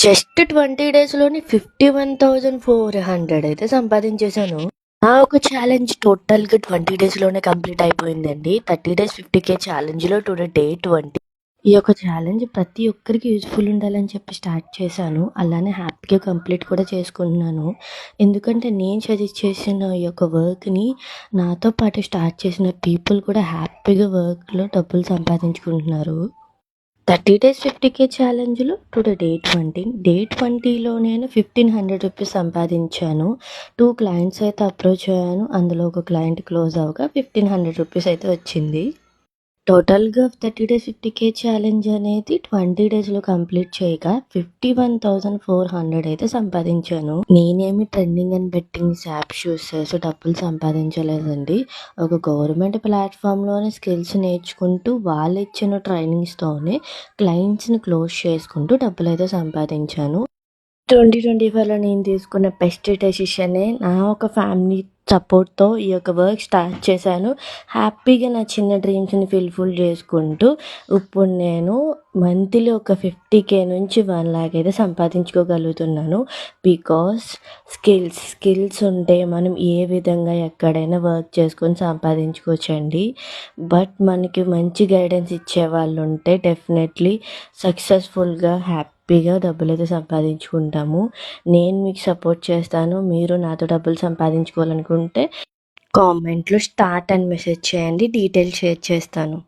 Just 20 డేస్‌లోనే 51,400 అయితే సంపాదించేశాను. నా ఒక ఛాలెంజ్ టోటల్‌గా 20 డేస్‌లోనే కంప్లీట్ అయిపోయిందండి. 30 డేస్ 50,000 ఛాలెంజ్‌లో టుడే డే 20. ఈ యొక్క ఛాలెంజ్ ప్రతి ఒక్కరికి యూజ్‌ఫుల్ ఉండాలని చెప్పి స్టార్ట్ చేశాను. అలానే హ్యాపీగా కంప్లీట్ కూడా చేసుకుంటున్నాను. ఎందుకంటే నేను సజెస్ట్ చేసిన ఈ యొక్క వర్క్‌ని నాతో పాటు స్టార్ట్ చేసిన పీపుల్ కూడా హ్యాపీగా వర్క్‌లో డబ్బులు సంపాదించుకుంటున్నారు. 30 డేస్ 50,000 ఛాలెంజ్‌లో టుడే డే 20. డే 20లో నేను 1,500 రూపీస్ సంపాదించాను. 2 క్లయింట్స్ అయితే అప్రోచ్ అయ్యాను. అందులో ఒక క్లయింట్ క్లోజ్ అవ్వగా 1,500 రూపీస్ అయితే వచ్చింది. టోటల్‌గా 30 డేస్ 50,000 ఛాలెంజ్ అనేది 20 డేస్‌లో కంప్లీట్ చేయగా 51,400 అయితే సంపాదించాను. నేనేమి trending and bettings apps use చేసి డబ్బులు సంపాదించలేదండి. ఒక గవర్నమెంట్ ప్లాట్‌ఫామ్‌లోనే స్కిల్స్ నేర్చుకుంటూ వాళ్ళిచ్చిన ట్రైనింగ్స్‌తోనే క్లయింట్స్‌ని క్లోజ్ చేసుకుంటూ డబ్బులైతే సంపాదించాను. 2025లో నేను తీసుకున్న బెస్ట్ డెసిషనే నా ఒక ఫ్యామిలీ సపోర్ట్‌తో ఈ యొక్క వర్క్ స్టార్ట్ చేశాను. హ్యాపీగా నా చిన్న డ్రీమ్స్‌ని ఫుల్‌ఫిల్ చేసుకుంటూ ఇప్పుడు నేను మంత్లీ ఒక 50,000 నుంచి 1,00,000 అయితే సంపాదించుకోగలుగుతున్నాను. బికాస్ స్కిల్స్ ఉంటే మనం ఏ విధంగా ఎక్కడైనా వర్క్ చేసుకొని సంపాదించుకోవచ్చండి. బట్ మనకి మంచి గైడెన్స్ ఇచ్చేవాళ్ళు ఉంటే డెఫినెట్లీ సక్సెస్‌ఫుల్‌గా హ్యాపీగా డబ్బులైతే సంపాదించుకుంటాము. నేను మీకు సపోర్ట్ చేస్తాను. మీరు నాతో డబ్బులు సంపాదించుకోవాలనుకుంటే కామెంట్‌లో స్టార్ట్ అని మెసేజ్ చేయండి. డీటెయిల్స్ షేర్ చేస్తాను.